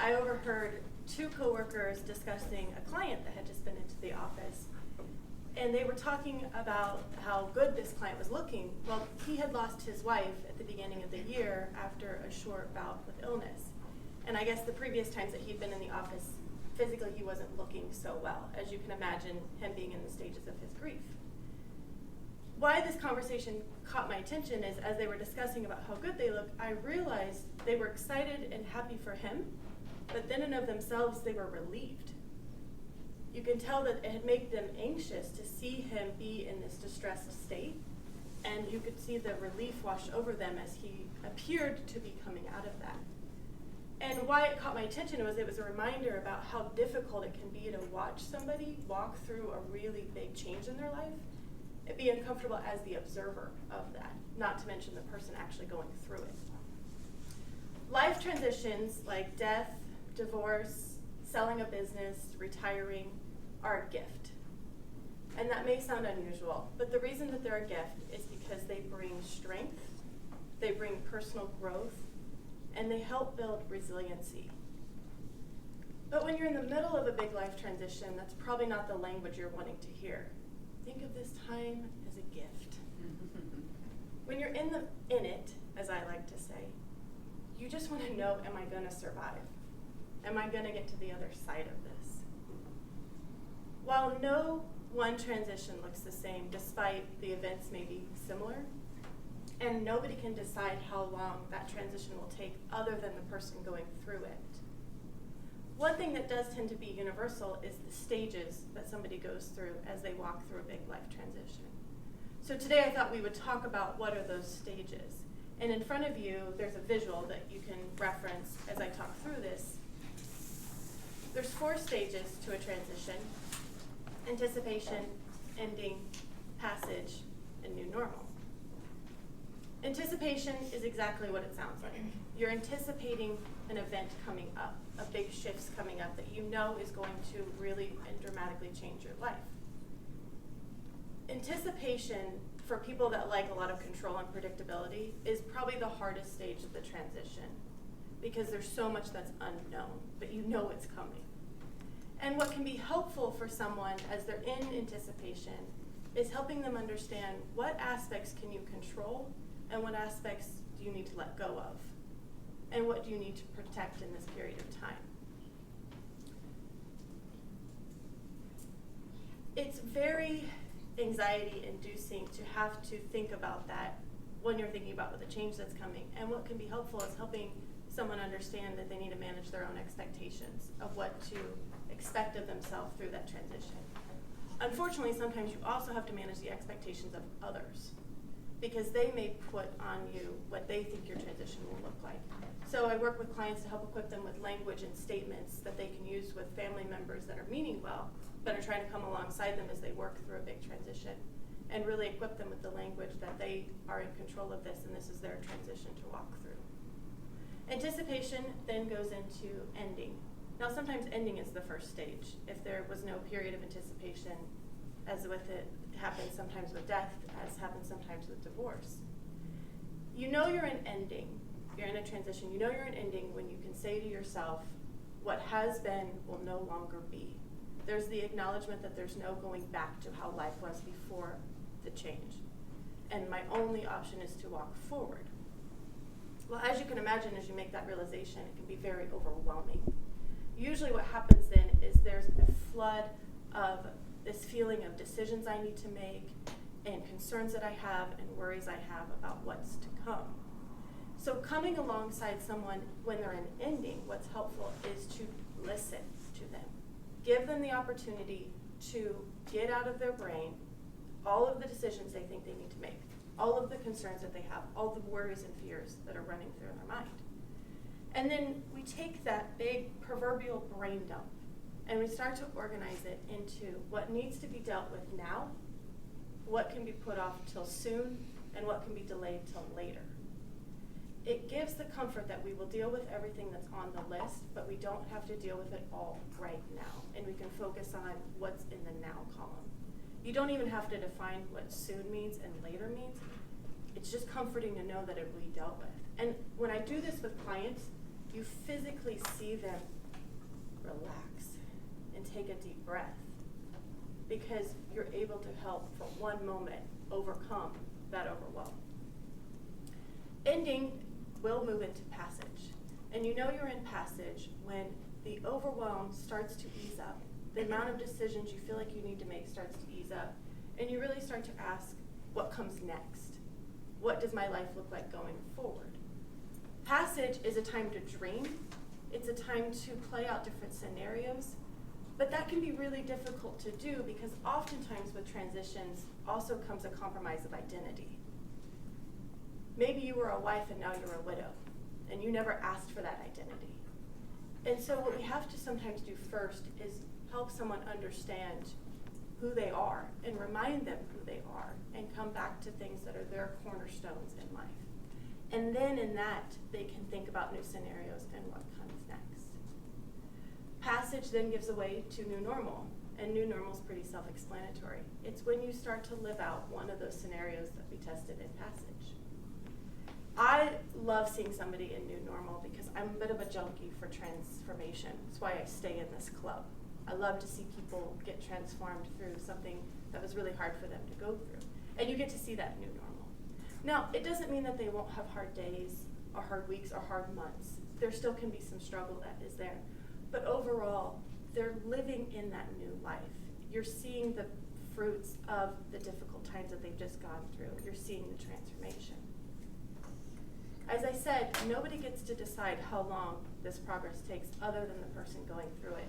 I overheard two coworkers discussing a client that had just been into the office. And they were talking about how good this client was looking. Well, he had lost his wife at the beginning of the year after a short bout with illness. And I guess the previous times that he'd been in the office, physically he wasn't looking so well, as you can imagine him being in the stages of his grief. Why this conversation caught my attention is as they were discussing about how good they look, I realized they were excited and happy for him, but then and of themselves they were relieved. You can tell that it had made them anxious to see him be in this distressed state, and you could see the relief wash over them as he appeared to be coming out of that. And why it caught my attention was it was a reminder about how difficult it can be to watch somebody walk through a really big change in their life and be uncomfortable as the observer of that, not to mention the person actually going through it. Life transitions like death, divorce, selling a business, retiring, are a gift. And that may sound unusual, but the reason that they're a gift is because they bring strength, they bring personal growth, and they help build resiliency. But when you're in the middle of a big life transition, that's probably not the language you're wanting to hear. Think of this time as a gift. When you're in it, as I like to say, you just want to know, am I going to survive? Am I going to get to the other side of this? While no one transition looks the same, despite the events may be similar, and nobody can decide how long that transition will take other than the person going through it. One thing that does tend to be universal is the stages that somebody goes through as they walk through a big life transition. So today I thought we would talk about what are those stages. And in front of you, there's a visual that you can reference as I talk through this. There's 4 stages to a transition: anticipation, ending, passage, and new normal. Anticipation is exactly what it sounds like. You're anticipating an event coming up, a big shift's coming up that you know is going to really and dramatically change your life. Anticipation, for people that like a lot of control and predictability, is probably the hardest stage of the transition because there's so much that's unknown, but you know it's coming. And what can be helpful for someone as they're in anticipation is helping them understand what aspects can you control and what aspects do you need to let go of, and what do you need to protect in this period of time. It's very anxiety-inducing to have to think about that when you're thinking about the change that's coming. And what can be helpful is helping someone understand that they need to manage their own expectations of what to expect of themselves through that transition. Unfortunately, sometimes you also have to manage the expectations of others because they may put on you what they think your transition will look like. So I work with clients to help equip them with language and statements that they can use with family members that are meaning well, but are trying to come alongside them as they work through a big transition, and really equip them with the language that they are in control of this, and this is their transition to walk through. Anticipation then goes into ending. Now sometimes ending is the first stage. If there was no period of anticipation, as with it happens sometimes with death, as happens sometimes with divorce. You know you're in ending, you're in a transition, you know you're in ending when you can say to yourself, what has been will no longer be. There's the acknowledgement that there's no going back to how life was before the change. And my only option is to walk forward. Well, as you can imagine, as you make that realization, it can be very overwhelming. Usually what happens then is there's a flood of this feeling of decisions I need to make and concerns that I have and worries I have about what's to come. So coming alongside someone when they're in ending, what's helpful is to listen to them. Give them the opportunity to get out of their brain all of the decisions they think they need to make, all of the concerns that they have, all the worries and fears that are running through their mind. And then we take that big proverbial brain dump and we start to organize it into what needs to be dealt with now, what can be put off till soon, and what can be delayed till later. It gives the comfort that we will deal with everything that's on the list, but we don't have to deal with it all right now, and we can focus on what's in the now column. You don't even have to define what soon means and later means. It's just comforting to know that it will be dealt with. And when I do this with clients, you physically see them relax and take a deep breath, because you're able to help for one moment overcome that overwhelm. Ending will move into passage. And you know you're in passage when the overwhelm starts to ease up. The amount of decisions you feel like you need to make starts to ease up. And you really start to ask, what comes next? What does my life look like going forward? Passage is a time to dream. It's a time to play out different scenarios. But that can be really difficult to do because oftentimes with transitions also comes a compromise of identity. Maybe you were a wife and now you're a widow, and you never asked for that identity. And so what we have to sometimes do first is help someone understand who they are and remind them who they are and come back to things that are their cornerstones in life. And then in that, they can think about new scenarios and what comes next. Passage then gives way to new normal, and new normal is pretty self-explanatory. It's when you start to live out one of those scenarios that we tested in passage. I love seeing somebody in new normal because I'm a bit of a junkie for transformation. That's why I stay in this club. I love to see people get transformed through something that was really hard for them to go through. And you get to see that new normal. Now, it doesn't mean that they won't have hard days or hard weeks or hard months. There still can be some struggle that is there. But overall, they're living in that new life. You're seeing the fruits of the difficult times that they've just gone through. You're seeing the transformation. As I said, nobody gets to decide how long this progress takes other than the person going through it.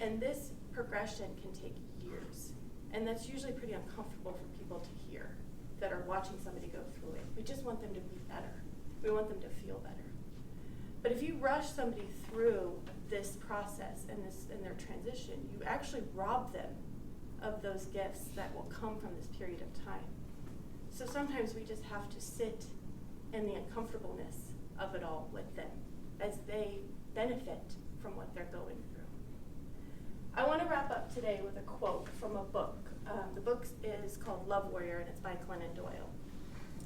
And this progression can take years. And that's usually pretty uncomfortable for people to hear that are watching somebody go through it. We just want them to be better. We want them to feel better. But if you rush somebody through this process and their transition, you actually rob them of those gifts that will come from this period of time. So sometimes we just have to sit in the uncomfortableness of it all with them as they benefit from what they're going through. I want to wrap up today with a quote from a book. The book is called Love Warrior, and it's by Glennon Doyle.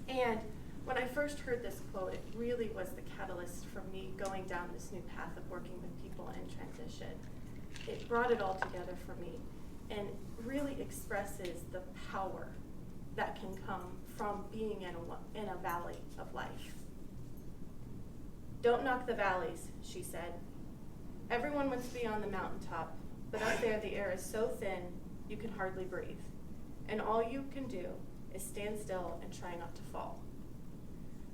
And when I first heard this quote, it really was the catalyst for me going down this new path of working with people in transition. It brought it all together for me and really expresses the power that can come from being in a valley of life. Don't knock the valleys, she said. Everyone wants to be on the mountaintop, but up there the air is so thin you can hardly breathe. And all you can do is stand still and try not to fall.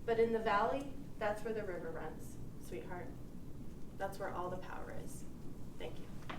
But in the valley, that's where the river runs, sweetheart. That's where all the power is. Thank you.